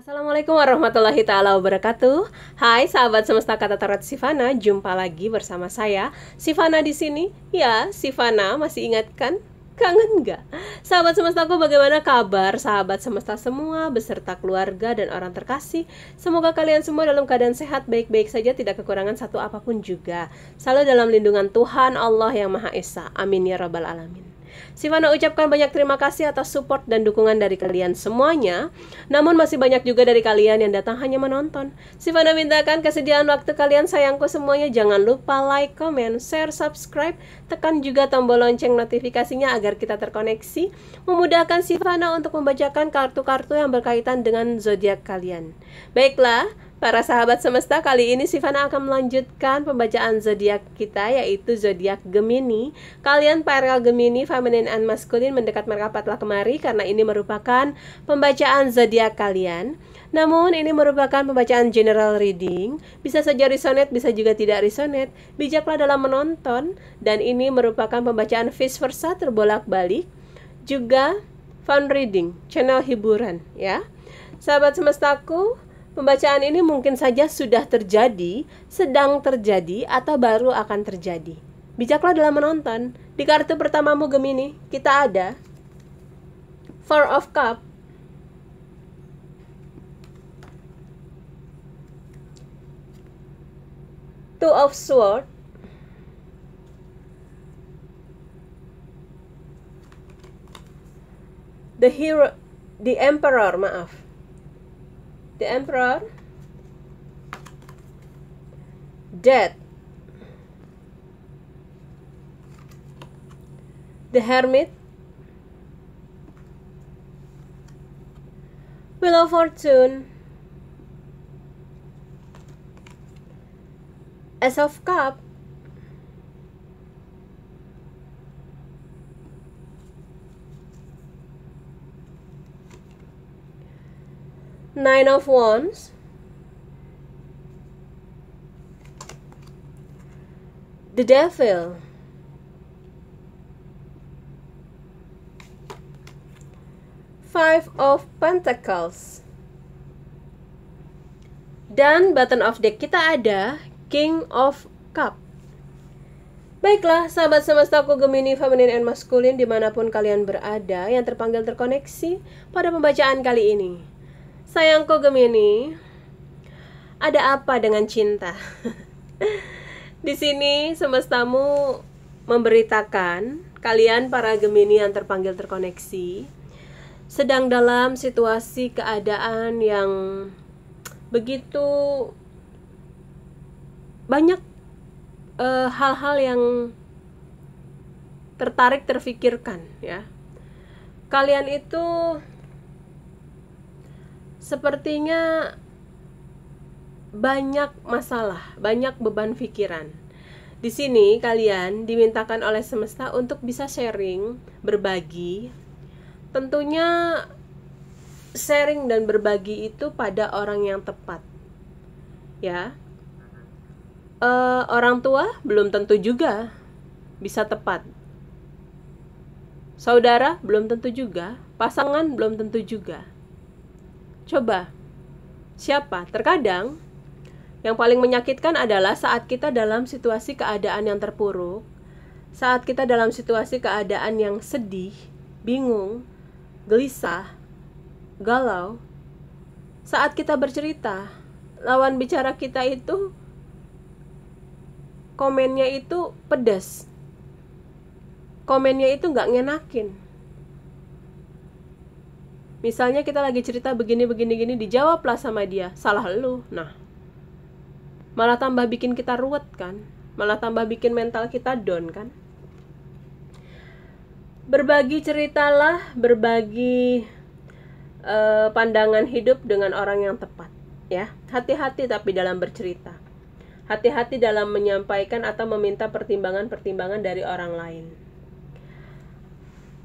Assalamualaikum warahmatullahi ta'ala wabarakatuh. Hai sahabat semesta kata tarot Sivana, jumpa lagi bersama saya Sivana di sini. Ya, Sivana masih ingat kan? Kangen nggak? Sahabat semestaku, bagaimana kabar sahabat semesta semua beserta keluarga dan orang terkasih? Semoga kalian semua dalam keadaan sehat, baik-baik saja, tidak kekurangan satu apapun juga. Selalu dalam lindungan Tuhan Allah yang Maha Esa. Amin ya rabbal alamin. Sivana ucapkan banyak terima kasih atas support dan dukungan dari kalian semuanya. Namun masih banyak juga dari kalian yang datang hanya menonton. Sivana mintakan kesediaan waktu kalian sayangku semuanya. Jangan lupa like, comment, share, subscribe. Tekan juga tombol lonceng notifikasinya agar kita terkoneksi. Memudahkan Sivana untuk membacakan kartu-kartu yang berkaitan dengan zodiak kalian. Baiklah, para sahabat semesta, kali ini Sivana akan melanjutkan pembacaan zodiak kita, yaitu zodiak Gemini. Kalian para Gemini, feminine and masculine, mendekat merapatlah kemari karena ini merupakan pembacaan zodiak kalian. Namun ini merupakan pembacaan general reading, bisa saja resonate, bisa juga tidak resonate. Bijaklah dalam menonton, dan ini merupakan pembacaan vice versa, terbolak-balik. Juga fun reading, channel hiburan, ya. Sahabat semestaku, pembacaan ini mungkin saja sudah terjadi, sedang terjadi, atau baru akan terjadi. Bijaklah dalam menonton. Di kartu pertamamu Gemini, kita ada Four of Cups, Two of Swords, The Emperor, The Emperor, Death, The Hermit, Wheel of Fortune, Ace of Cups, Nine of Wands, the Devil, Five of Pentacles, dan bottom of deck kita ada King of Cup. Baiklah, sahabat semestaku Gemini, feminine and masculine, dimanapun kalian berada yang terpanggil terkoneksi pada pembacaan kali ini. Sayangku Gemini, ada apa dengan cinta? Di sini semestamu memberitakan kalian para Gemini yang terpanggil terkoneksi sedang dalam situasi keadaan yang begitu banyak hal-hal yang terfikirkan, ya. Kalian itu sepertinya banyak masalah, banyak beban pikiran. Di sini kalian dimintakan oleh semesta untuk bisa sharing, berbagi. Tentunya sharing dan berbagi itu pada orang yang tepat, ya. Orang tua belum tentu juga bisa tepat. Saudara belum tentu juga, pasangan belum tentu juga. Coba, siapa? Terkadang yang paling menyakitkan adalah saat kita dalam situasi keadaan yang terpuruk, saat kita dalam situasi keadaan yang sedih, bingung, gelisah, galau. Saat kita bercerita, lawan bicara kita itu komennya itu pedas, komennya itu nggak ngenakin. Misalnya kita lagi cerita begini, dijawablah sama dia, salah lu. Nah, malah tambah bikin kita ruwet kan, malah tambah bikin mental kita down kan. Berbagi ceritalah, berbagi pandangan hidup dengan orang yang tepat, ya. Hati-hati tapi dalam bercerita, hati-hati dalam menyampaikan atau meminta pertimbangan-pertimbangan dari orang lain.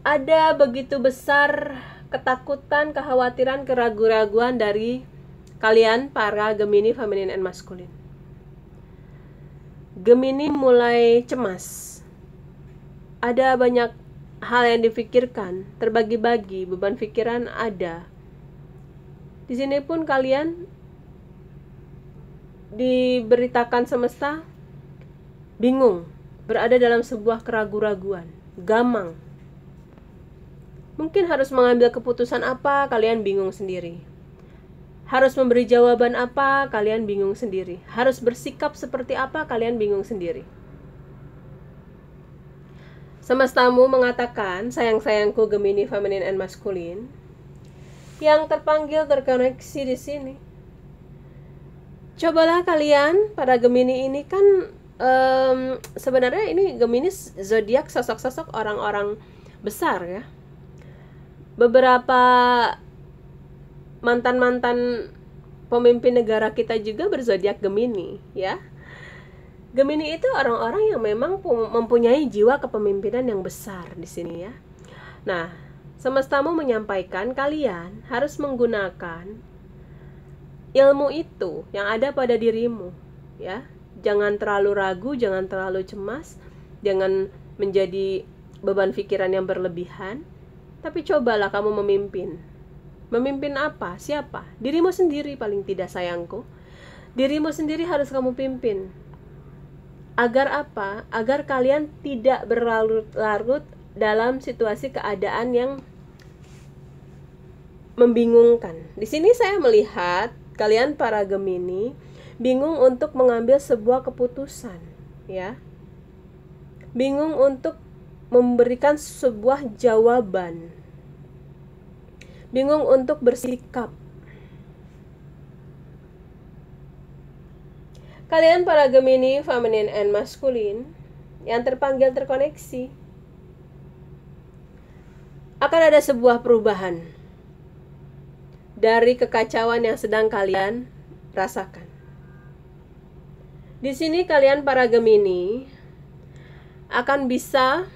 Ada begitu besar ketakutan, kekhawatiran, keraguan-raguan dari kalian para Gemini, feminine and masculine. Gemini mulai cemas. Ada banyak hal yang dipikirkan, terbagi-bagi, beban pikiran ada. Di sini pun kalian diberitakan semesta bingung, berada dalam sebuah keraguan-raguan, gamang. Mungkin harus mengambil keputusan apa, kalian bingung sendiri. Harus memberi jawaban apa, kalian bingung sendiri. Harus bersikap seperti apa, kalian bingung sendiri. Semestamu mengatakan, sayang-sayangku Gemini feminine and masculine, yang terpanggil terkoneksi di sini. Cobalah kalian, para Gemini ini kan sebenarnya ini Gemini zodiak sosok-sosok orang-orang besar ya. Beberapa mantan-mantan pemimpin negara kita juga berzodiak Gemini ya. Gemini itu orang-orang yang memang mempunyai jiwa kepemimpinan yang besar di sini ya. Nah, semestamu menyampaikan kalian harus menggunakan ilmu itu yang ada pada dirimu ya. Jangan terlalu ragu, jangan terlalu cemas, jangan menjadi beban pikiran yang berlebihan, tapi cobalah kamu memimpin. Memimpin apa? Siapa? Dirimu sendiri paling tidak, sayangku. Dirimu sendiri harus kamu pimpin. Agar apa? Agar kalian tidak berlarut-larut dalam situasi keadaan yang membingungkan. Di sini saya melihat kalian para Gemini bingung untuk mengambil sebuah keputusan, ya. Bingung untuk memberikan sebuah jawaban. Bingung untuk bersikap. Kalian para Gemini feminine and masculine yang terpanggil terkoneksi, akan ada sebuah perubahan dari kekacauan yang sedang kalian rasakan. Di sini kalian para Gemini akan bisa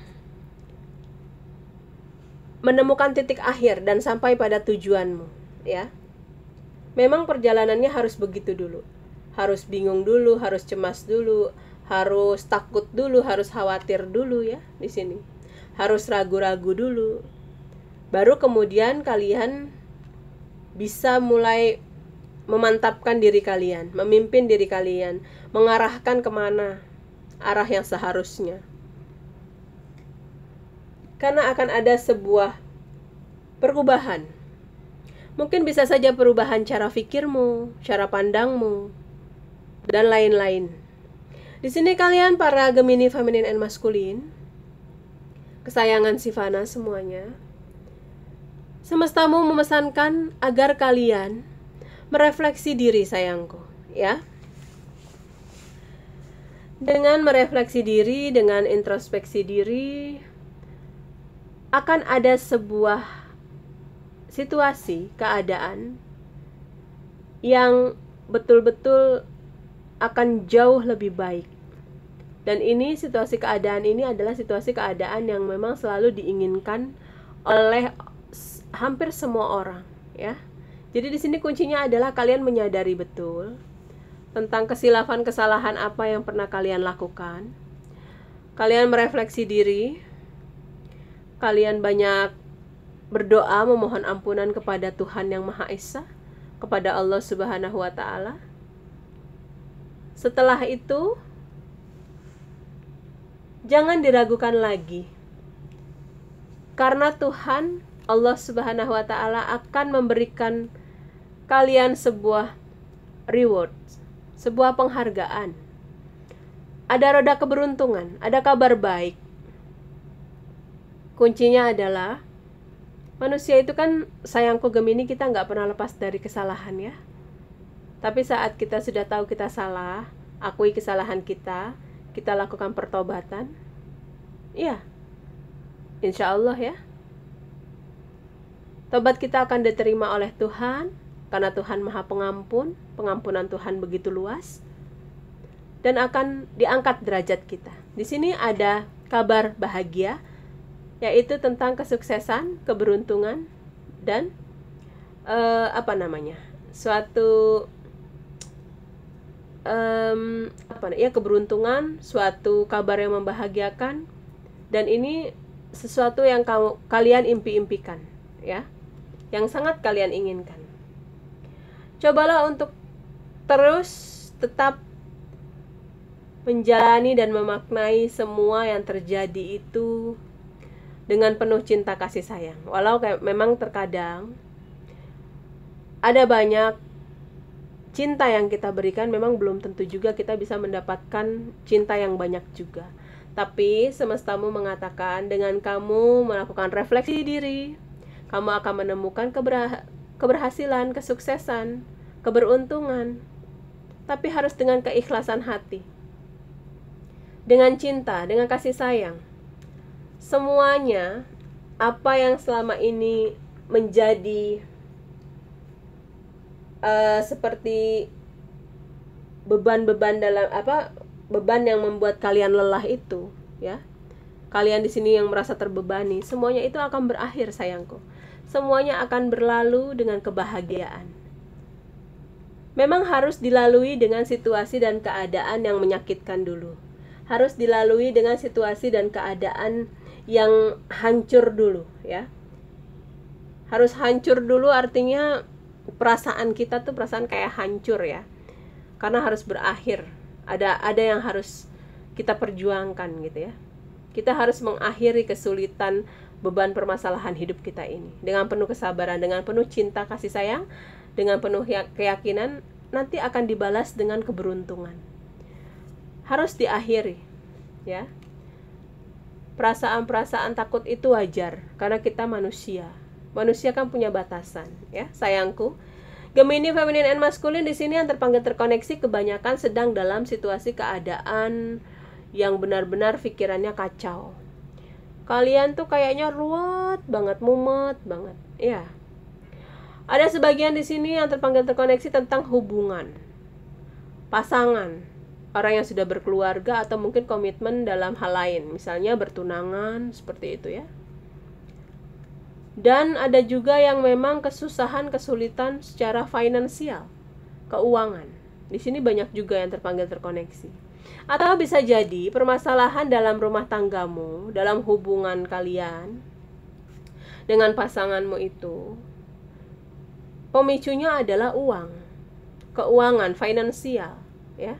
menemukan titik akhir dan sampai pada tujuanmu, ya. Memang perjalanannya harus begitu dulu. Harus bingung dulu, harus cemas dulu, harus takut dulu, harus khawatir dulu ya di sini. Harus ragu-ragu dulu. Baru kemudian kalian bisa mulai memantapkan diri kalian, memimpin diri kalian, mengarahkan kemana arah yang seharusnya. Karena akan ada sebuah perubahan. Mungkin bisa saja perubahan cara pikirmu, cara pandangmu, dan lain-lain. Di sini kalian para Gemini feminine and masculine, kesayangan Sifana semuanya, semestamu memesankan agar kalian merefleksi diri, sayangku, ya. Dengan merefleksi diri, dengan introspeksi diri, akan ada sebuah situasi, keadaan yang betul-betul akan jauh lebih baik. Dan ini situasi keadaan ini adalah situasi keadaan yang memang selalu diinginkan oleh hampir semua orang, ya. Jadi di sini kuncinya adalah kalian menyadari betul tentang kesilapan kesalahan apa yang pernah kalian lakukan. Kalian merefleksi diri. Kalian banyak berdoa memohon ampunan kepada Tuhan Yang Maha Esa, kepada Allah Subhanahu wa taala. Setelah itu, jangan diragukan lagi. Karena Tuhan Allah Subhanahu wa taala akan memberikan kalian sebuah reward, sebuah penghargaan. Ada roda keberuntungan, ada kabar baik. Kuncinya adalah manusia itu kan, sayangku Gemini, kita nggak pernah lepas dari kesalahan ya. Tapi saat kita sudah tahu kita salah, akui kesalahan kita lakukan pertobatan, iya, insya Allah ya, tobat kita akan diterima oleh Tuhan, karena Tuhan Maha Pengampun, pengampunan Tuhan begitu luas, dan akan diangkat derajat kita. Di sini ada kabar bahagia, yaitu tentang kesuksesan, keberuntungan, dan suatu keberuntungan, suatu kabar yang membahagiakan, dan ini sesuatu yang kalian impi-impikan, ya, yang sangat kalian inginkan. Cobalah untuk terus tetap menjalani dan memaknai semua yang terjadi itu dengan penuh cinta kasih sayang. Walau memang terkadang ada banyak cinta yang kita berikan, memang belum tentu juga kita bisa mendapatkan cinta yang banyak juga. Tapi semestamu mengatakan dengan kamu melakukan refleksi diri, kamu akan menemukan keberhasilan, kesuksesan, keberuntungan. Tapi harus dengan keikhlasan hati, dengan cinta, dengan kasih sayang. Semuanya apa yang selama ini menjadi seperti beban-beban beban yang membuat kalian lelah itu, ya. Kalian di sini yang merasa terbebani, semuanya itu akan berakhir, sayangku. Semuanya akan berlalu dengan kebahagiaan. Memang harus dilalui dengan situasi dan keadaan yang menyakitkan dulu. Harus dilalui dengan situasi dan keadaan yang hancur dulu, ya. Harus hancur dulu, artinya perasaan kita tuh perasaan kayak hancur, ya. Karena harus berakhir. Ada yang harus kita perjuangkan gitu, ya. Kita harus mengakhiri kesulitan, beban permasalahan hidup kita ini dengan penuh kesabaran, dengan penuh cinta kasih sayang, dengan penuh keyakinan nanti akan dibalas dengan keberuntungan. Harus diakhiri, ya. Perasaan-perasaan takut itu wajar karena kita manusia. Manusia kan punya batasan, ya, sayangku. Gemini feminine and masculine di sini yang terpanggil terkoneksi kebanyakan sedang dalam situasi keadaan yang benar-benar pikirannya kacau. Kalian tuh kayaknya ruwet banget, mumet banget, ya. Ada sebagian di sini yang terpanggil terkoneksi tentang hubungan, pasangan, orang yang sudah berkeluarga atau mungkin komitmen dalam hal lain, misalnya bertunangan, seperti itu, ya. Dan ada juga yang memang kesulitan secara finansial, keuangan. Di sini banyak juga yang terpanggil terkoneksi. Atau bisa jadi permasalahan dalam rumah tanggamu, dalam hubungan kalian dengan pasanganmu itu, pemicunya adalah uang, keuangan, finansial, ya.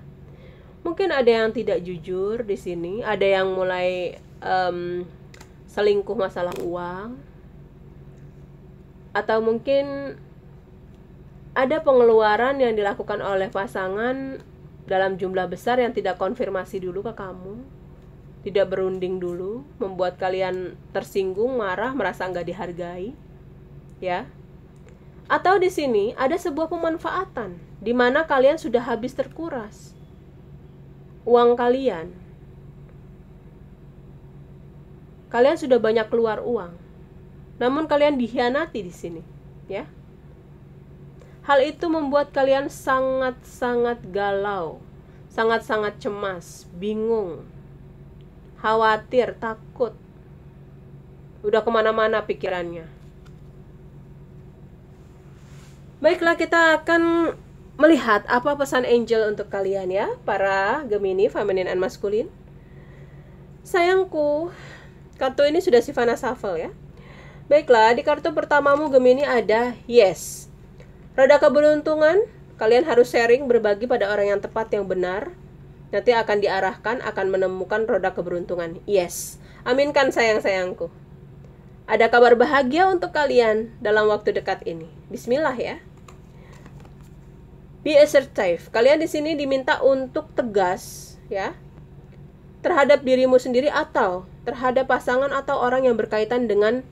Mungkin ada yang tidak jujur di sini, ada yang mulai selingkuh masalah uang, atau mungkin ada pengeluaran yang dilakukan oleh pasangan dalam jumlah besar yang tidak konfirmasi dulu ke kamu, tidak berunding dulu, membuat kalian tersinggung, marah, merasa nggak dihargai, ya. Atau di sini ada sebuah pemanfaatan di mana kalian sudah habis terkuras uang kalian sudah banyak keluar uang, namun kalian dikhianati di sini, ya. Hal itu membuat kalian sangat-sangat galau, sangat-sangat cemas, bingung, khawatir, takut. Udah kemana-mana pikirannya. Baiklah, kita akan melihat apa pesan angel untuk kalian, ya, para Gemini, feminine and masculine. Sayangku, kartu ini sudah Sifana shuffle, ya. Baiklah, di kartu pertamamu Gemini ada yes. Roda keberuntungan, kalian harus sharing, berbagi pada orang yang tepat, yang benar. Nanti akan diarahkan, akan menemukan roda keberuntungan. Yes. Aminkan sayang-sayangku. Ada kabar bahagia untuk kalian dalam waktu dekat ini. Bismillah, ya. Be assertive. Kalian di sini diminta untuk tegas, ya, terhadap dirimu sendiri atau terhadap pasangan atau orang yang berkaitan dengan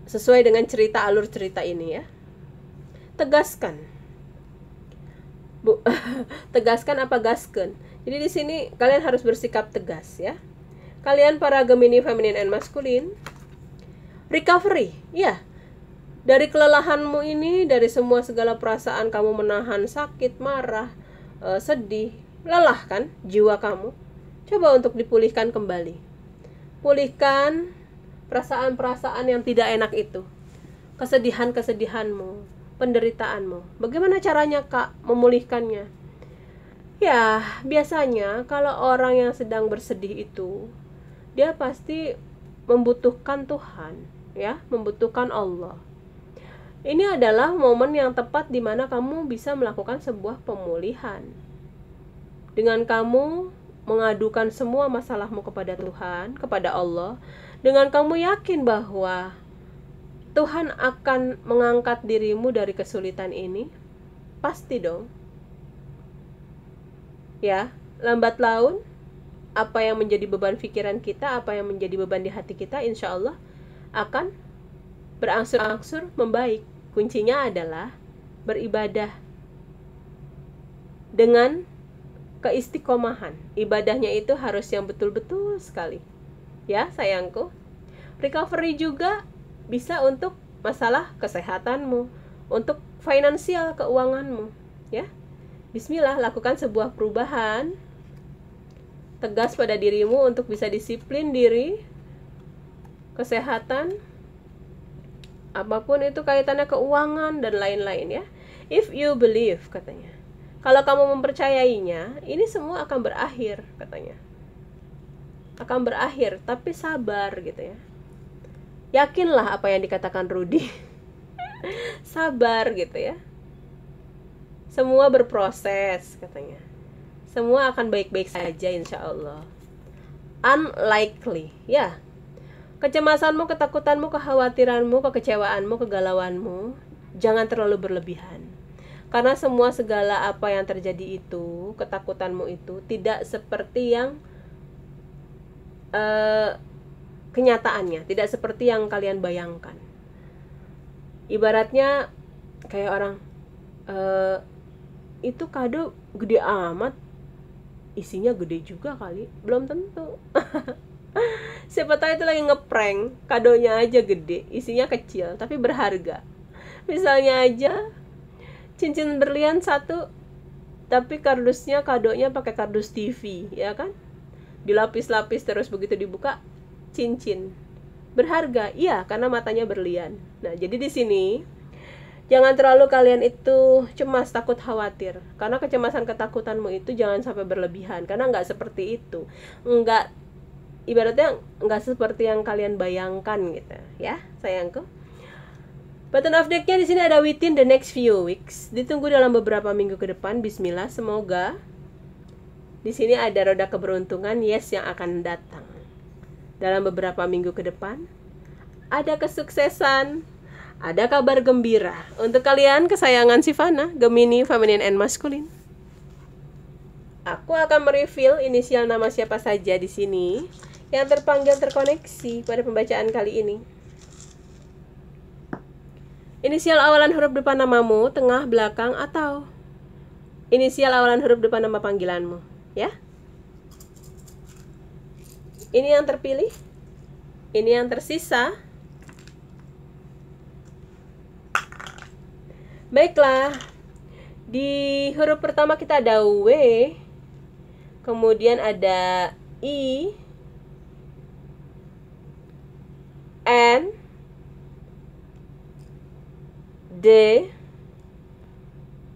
sesuai dengan alur cerita ini, ya. Tegaskan. Tegaskan apa gaskan? Jadi di sini kalian harus bersikap tegas, ya. Kalian para Gemini feminine and masculine, recovery, ya. Dari kelelahanmu ini, dari semua segala perasaan kamu menahan sakit, marah, sedih, lelah kan jiwa kamu. Coba untuk dipulihkan kembali. Pulihkan perasaan-perasaan yang tidak enak itu, kesedihan-kesedihanmu, penderitaanmu. Bagaimana caranya, Kak, memulihkannya? Ya, biasanya kalau orang yang sedang bersedih itu, dia pasti membutuhkan Tuhan, ya, membutuhkan Allah. Ini adalah momen yang tepat di mana kamu bisa melakukan sebuah pemulihan. Dengan kamu mengadukan semua masalahmu kepada Tuhan, kepada Allah, dengan kamu yakin bahwa Tuhan akan mengangkat dirimu dari kesulitan ini, pasti dong. Ya, lambat laun, apa yang menjadi beban pikiran kita, apa yang menjadi beban di hati kita, insya Allah akan berangsur-angsur membaik. Kuncinya adalah beribadah dengan keistiqomahan. Ibadahnya itu harus yang betul-betul sekali. Ya, sayangku. Recovery juga bisa untuk masalah kesehatanmu, untuk finansial keuanganmu, ya. Bismillah, lakukan sebuah perubahan. Tegas pada dirimu untuk bisa disiplin diri, kesehatan, apapun itu kaitannya keuangan dan lain-lain, ya. If you believe, katanya. Kalau kamu mempercayainya, ini semua akan berakhir, katanya. Akan berakhir, tapi sabar gitu ya. Yakinlah apa yang dikatakan Rudy. Sabar gitu ya. Semua berproses, katanya. Semua akan baik-baik saja insya Allah. Unlikely, ya. Kecemasanmu, ketakutanmu, kekhawatiranmu, kekecewaanmu, kegalauanmu, jangan terlalu berlebihan. Karena semua segala apa yang terjadi itu, ketakutanmu itu, tidak seperti yang kenyataannya, tidak seperti yang kalian bayangkan. Ibaratnya kayak orang, itu kado gede amat, isinya gede juga kali, belum tentu. Siapa tahu itu lagi ngeprank, kadonya aja gede, isinya kecil, tapi berharga. Misalnya aja, cincin berlian 1, tapi kardusnya, kadonya pakai kardus TV, ya kan? Dilapis-lapis terus begitu dibuka, cincin. Berharga, iya, karena matanya berlian. Nah, jadi di sini, jangan terlalu kalian itu cemas, takut, khawatir. Karena kecemasan, ketakutanmu itu jangan sampai berlebihan, karena nggak seperti itu. Nggak, ibaratnya nggak seperti yang kalian bayangkan gitu, ya sayangku. Button of deck-nya di sini ada within the next few weeks. Ditunggu dalam beberapa minggu ke depan. Bismillah, semoga. Di sini ada roda keberuntungan, yes, yang akan datang dalam beberapa minggu ke depan. Ada kesuksesan, ada kabar gembira untuk kalian kesayangan Sifana, Gemini, Feminine and Masculine. Aku akan mereveal inisial nama siapa saja di sini yang terpanggil terkoneksi pada pembacaan kali ini. Inisial awalan huruf depan namamu, tengah, belakang, atau inisial awalan huruf depan nama panggilanmu, ya. Ini yang terpilih, ini yang tersisa. Baiklah, di huruf pertama kita ada W, kemudian ada I, N, D,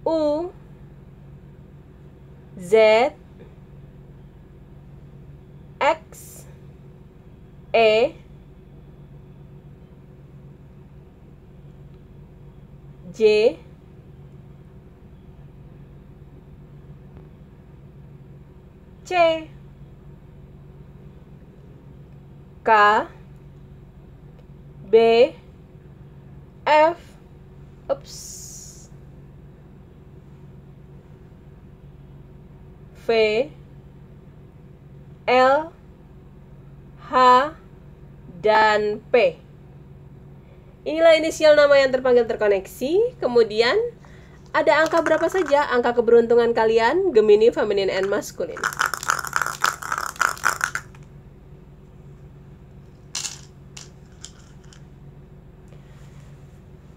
U, Z, X, E, J, C, K, B, F, V, L, H, dan P. Inilah inisial nama yang terpanggil terkoneksi. Kemudian ada angka berapa saja angka keberuntungan kalian, Gemini, Feminine and Masculine.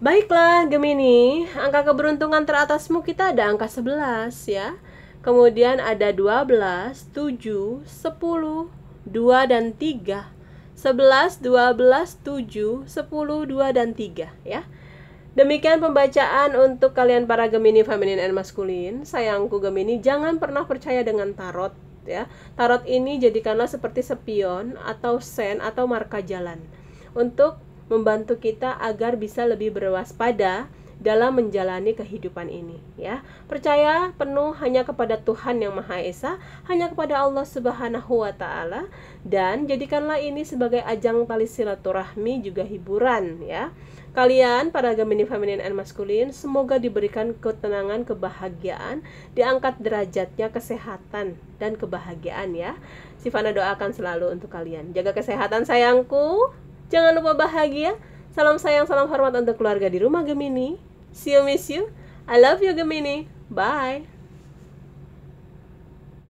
Baiklah Gemini, angka keberuntungan teratasmu kita ada angka 11 ya. Kemudian ada 12, 7, 10, 2 dan 3. 11, 12, 7, 10, 2 dan 3 ya. Demikian pembacaan untuk kalian para Gemini, Feminine and Masculine. Sayangku Gemini, jangan pernah percaya dengan tarot ya. Tarot ini jadikanlah seperti spion atau sen atau marka jalan untuk membantu kita agar bisa lebih berwaspada dalam menjalani kehidupan ini, ya. Percaya penuh hanya kepada Tuhan yang Maha Esa, hanya kepada Allah Subhanahu wa taala, dan jadikanlah ini sebagai ajang tali silaturahmi juga hiburan, ya. Kalian para Gemini feminin and maskulin semoga diberikan ketenangan, kebahagiaan, diangkat derajatnya, kesehatan dan kebahagiaan, ya. Sifana doakan selalu untuk kalian. Jaga kesehatan sayangku. Jangan lupa bahagia. Salam sayang, salam hormat untuk keluarga di rumah Gemini. See you, miss you. I love you Gemini. Bye.